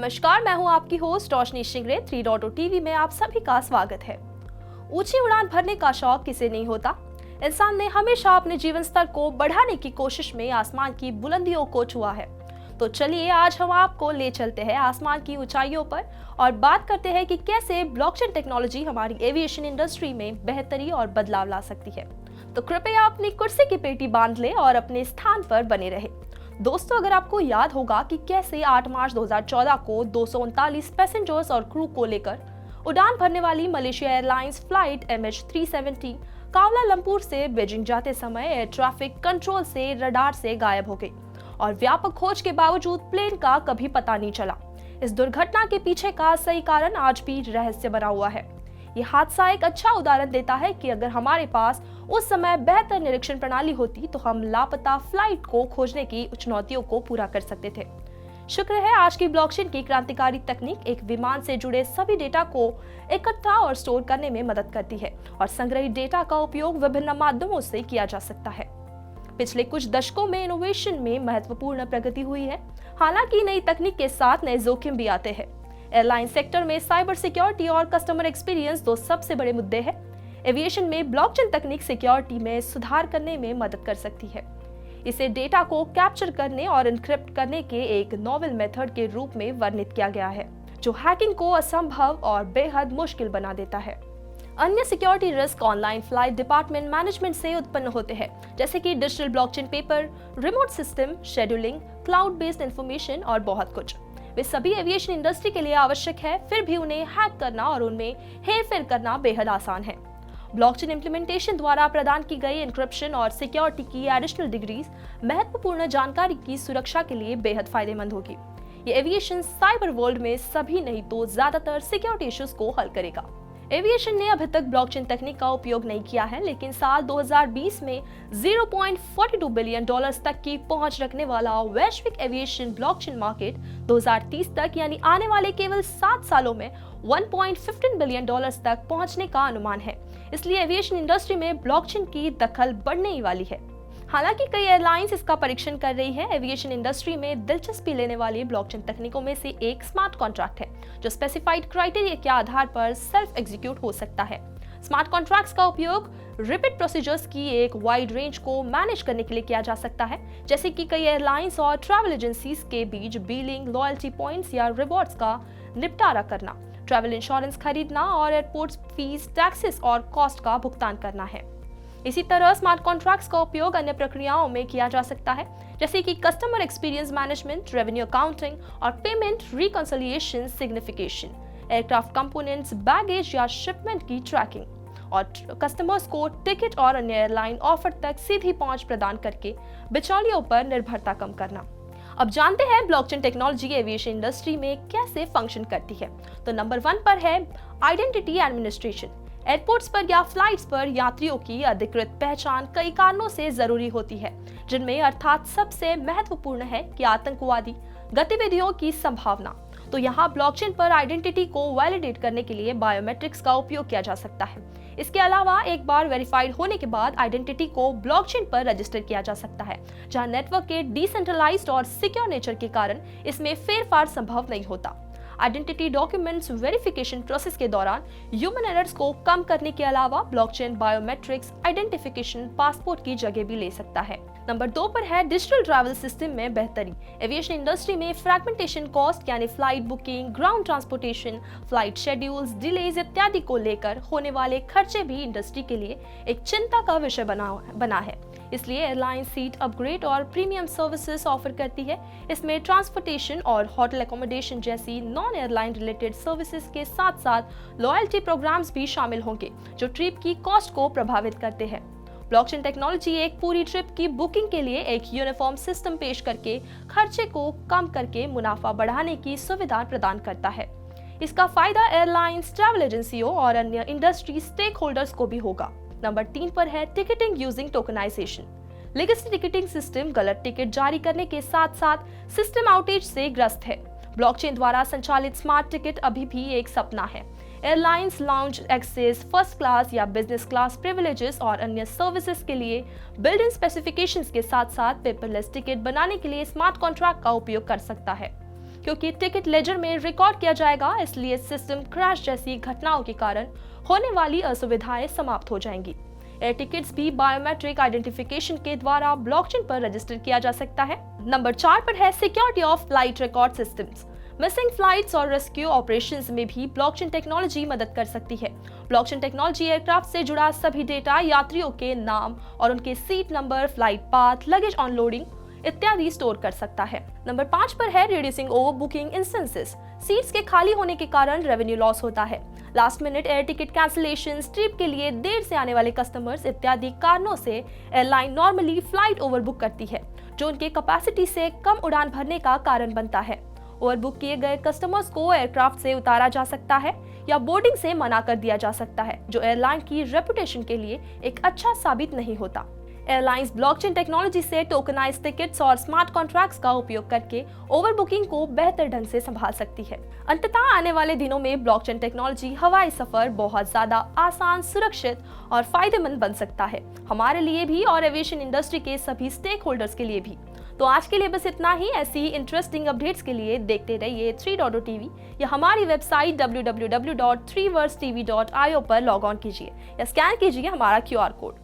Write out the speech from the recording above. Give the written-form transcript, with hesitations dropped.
नमस्कार, मैं हूं आपकी होस्ट रोशनी शिंगरे। 3.0 टीवी में आप सभी का स्वागत है। ऊंची उड़ान भरने का शौक किसे नहीं होता। इंसान ने हमेशा अपने जीवन स्तर को बढ़ाने की कोशिश में आसमान की बुलंदियों को छुआ है। तो चलिए आज हम आपको ले चलते हैं आसमान की ऊंचाइयों पर और बात करते हैं कि कैसे ब्लॉकचेन टेक्नोलॉजी हमारी एविएशन इंडस्ट्री में बेहतरी और बदलाव ला सकती है। तो कृपया अपनी कुर्सी की पेटी बांध लें और अपने स्थान पर बने रहे। दोस्तों, अगर आपको याद होगा कि कैसे 8 मार्च 2014 को 239 पैसेंजर्स और क्रू को लेकर उड़ान भरने वाली मलेशिया एयरलाइंस फ्लाइट MH370 कावलालंपुर से बीजिंग जाते समय एयर ट्रैफिक कंट्रोल से रडार से गायब हो गई और व्यापक खोज के बावजूद प्लेन का कभी पता नहीं चला। इस दुर्घटना के पीछे का सही कारण आज भी रहस्य बना हुआ है। ये हादसा एक अच्छा उदाहरण देता है कि अगर हमारे पास उस समय बेहतर निरीक्षण प्रणाली होती तो हम लापता फ्लाइट को खोजने की चुनौतियों को पूरा कर सकते थे। शुक्र है आज की ब्लॉकचेन की क्रांतिकारी तकनीक एक विमान से जुड़े सभी डेटा को इकट्ठा और स्टोर करने में मदद करती है और संग्रहित डेटा का उपयोग विभिन्न माध्यमों से किया जा सकता है। पिछले कुछ दशकों में इनोवेशन में महत्वपूर्ण प्रगति हुई है। हालांकि नई तकनीक के साथ नए जोखिम भी आते हैं। एयरलाइन सेक्टर में साइबर सिक्योरिटी और कस्टमर एक्सपीरियंस दो सबसे बड़े मुद्दे हैं। एविएशन में ब्लॉकचेन तकनीक सिक्योरिटी में सुधार करने में मदद कर सकती है। इसे डेटा को कैप्चर करने और एन्क्रिप्ट करने के एक नोवेल मेथड के रूप में वर्णित किया गया है, जो हैकिंग को असंभव और बेहद मुश्किल बना देता है। अन्य security risk online flight department management से उत्पन्न होते हैं, जैसे कि digital blockchain paper, remote system, scheduling, cloud based information और बहुत कुछ। वे सभी एविएशन इंडस्ट्री के लिए आवश्यक है, फिर भी उन्हें हैक करना और उनमें हेरफेर करना बेहद आसान है। ब्लॉकचेन इंप्लीमेंटेशन द्वारा प्रदान की गई एन्क्रिप्शन और सिक्योरिटी की एडिशनल डिग्रीज महत्वपूर्ण जानकारी की सुरक्षा के लिए बेहद फायदेमंद होगी। ये एविएशन साइबर वर्ल्ड में सभी नहीं तो ज्यादातर सिक्योरिटी इश्यूज को हल करेगा। एविएशन ने अभी तक ब्लॉकचेन तकनीक का उपयोग नहीं किया है, लेकिन साल 2020 में $0.42 बिलियन तक की पहुंच रखने वाला वैश्विक एविएशन ब्लॉकचेन मार्केट 2030 तक यानी आने वाले केवल 7 सालों में $1.15 बिलियन तक पहुंचने का अनुमान है। इसलिए एविएशन इंडस्ट्री में ब्लॉकचेन की दखल बढ़ने ही वाली है। हालांकि कई एयरलाइंस इसका परीक्षण कर रही है। एविएशन इंडस्ट्री में दिलचस्पी लेने वाली ब्लॉकचेन तकनीकों में से एक स्मार्ट कॉन्ट्रैक्ट है, जो स्पेसिफाइड क्राइटेरिया के आधार पर सेल्फ एग्जीक्यूट हो सकता है। स्मार्ट कॉन्ट्रैक्ट्स का उपयोग रिपीट प्रोसीजर्स की एक वाइड रेंज को मैनेज करने के लिए किया जा सकता है, जैसे कि कई एयरलाइंस और ट्रैवल एजेंसीज के बीच बिलिंग, लॉयल्टी पॉइंट्स या रिवॉर्ड्स का निपटारा करना, ट्रैवल इंश्योरेंस खरीदना और एयरपोर्ट फीस, टैक्सेस और कॉस्ट का भुगतान करना है। इसी तरह स्मार्ट कॉन्ट्रैक्ट्स का उपयोग अन्य प्रक्रियाओं में किया जा सकता है, जैसे कि customer experience management, revenue accounting और payment reconciliation signification, aircraft components, baggage या शिपमेंट की ट्रैकिंग और कस्टमर्स को टिकट और अन्य एयरलाइन ऑफर तक सीधी पहुंच प्रदान करके बिचौलियों पर निर्भरता कम करना। अब जानते हैं ब्लॉकचेन टेक्नोलॉजी एविएशन इंडस्ट्री में कैसे फंक्शन करती है। तो नंबर 1 पर है आइडेंटिटी एडमिनिस्ट्रेशन। एयरपोर्ट्स पर या फ्लाइट्स पर यात्रियों की अधिकृत पहचान कई कारणों से जरूरी होती है, जिनमें अर्थात सबसे महत्वपूर्ण है कि आतंकवादी गतिविधियों की संभावना। तो यहाँ ब्लॉकचेन पर आइडेंटिटी को वैलिडेट करने के लिए बायोमेट्रिक्स का उपयोग किया जा सकता है। इसके अलावा एक बार वेरीफाइड होने के बाद आइडेंटिटी को ब्लॉकचेन पर रजिस्टर किया जा सकता है, जहाँ नेटवर्क के डिसेंट्रलाइज्ड और सिक्योर नेचर के कारण इसमें फेरफार संभव नहीं होता। आइडेंटिटी डॉक्यूमेंट्स वेरिफिकेशन प्रोसेस के दौरान ह्यूमन एरर्स को कम करने के अलावा ब्लॉकचेन बायोमेट्रिक्स आइडेंटिफिकेशन पासपोर्ट की जगह भी ले सकता है। नंबर 2 पर है डिजिटल ट्रैवल सिस्टम में बेहतरी। एविएशन इंडस्ट्री में फ्रैगमेंटेशन कॉस्ट यानी flight booking, ground transportation, flight schedules, delays इत्यादि को लेकर होने वाले खर्चे भी इंडस्ट्री के लिए एक चिंता का विषय बना है। इसलिए एयरलाइन सीट अपग्रेड और प्रीमियम सर्विसेज ऑफर करती है। इसमें ट्रांसपोर्टेशन और होटल एकोमोडेशन जैसी नॉन एयरलाइन रिलेटेड सर्विसेज के साथ साथ लॉयल्टी प्रोग्राम्स भी शामिल होंगे, जो ट्रिप की कॉस्ट को प्रभावित करते हैं। ब्लॉकचेन टेक्नोलॉजी एक पूरी ट्रिप की बुकिंग के लिए एक यूनिफॉर्म सिस्टम पेश करके खर्चे को कम करके मुनाफा बढ़ाने की सुविधा प्रदान करता है। इसका फायदा एयरलाइंस, ट्रैवल एजेंसियों और अन्य इंडस्ट्री स्टेक होल्डर्स को भी होगा। नंबर 3 पर है ticketing using tokenization. Legacy ticketing system गलत टिकट जारी करने के साथ साथ सिस्टम आउटेज से ग्रस्त है। ब्लॉकचेन द्वारा संचालित स्मार्ट टिकट अभी भी एक सपना है। Airlines lounge access, first class या बिजनेस क्लास प्रिविलेजेस और अन्य सर्विसेज के लिए बिल्ड इन स्पेसिफिकेशंस के साथ साथ पेपरलेस टिकट बनाने के लिए स्मार्ट कॉन्ट्रैक्ट का उपयोग कर सकता है। क्योंकि टिकट लेजर में रिकॉर्ड किया जाएगा, इसलिए सिस्टम क्रैश जैसी घटनाओं के कारण होने वाली असुविधाएं समाप्त हो जाएंगी। एयर टिकट्स भी बायोमेट्रिक आइडेंटिफिकेशन के द्वारा ब्लॉकचेन पर रजिस्टर किया जा सकता है। नंबर 4 पर है security of flight record systems. Missing flights और रेस्क्यू ऑपरेशंस में भी ब्लॉकचेन टेक्नोलॉजी मदद कर सकती है। ब्लॉकचेन टेक्नोलॉजी एयरक्राफ्ट से जुड़ा सभी डेटा, यात्रियों के नाम और उनके seat number, flight path, luggage unloading इत्यादि स्टोर कर सकता है। नंबर 5 पर है reducing over booking instances. Seats के खाली होने के कारण रेवेन्यू लॉस होता है। Last minute air ticket cancellation, trip के लिए देर से आने वाले कस्टमर्स इत्यादि कारणों से एयरलाइन नॉर्मली फ्लाइट ओवरबुक करती है, जो उनके कैपेसिटी से कम उड़ान भरने का कारण बनता है। ओवरबुक किए गए कस्टमर्स को एयरक्राफ्ट से उतारा जा सकता है या बोर्डिंग से मना कर दिया जा सकता है, जो एयरलाइन की रेपुटेशन के लिए एक अच्छा साबित नहीं होता। एयरलाइंस ब्लॉकचेन टेक्नोलॉजी से टोकनाइज्ड टिकट्स और स्मार्ट कॉन्ट्रैक्ट्स का उपयोग करके ओवरबुकिंग को बेहतर ढंग से संभाल सकती है। अंततः आने वाले दिनों में ब्लॉकचेन टेक्नोलॉजी हवाई सफर बहुत ज्यादा आसान, सुरक्षित और फायदेमंद बन सकता है, हमारे लिए भी और एविएशन इंडस्ट्री के सभी स्टेक होल्डर्स के लिए भी। तो आज के लिए बस इतना ही। ऐसी ही इंटरेस्टिंग अपडेट्स के लिए देखते रहिए 3.0 टीवी या हमारी वेबसाइट www.3versetv.io पर लॉग ऑन कीजिए या स्कैन कीजिए हमारा QR कोड।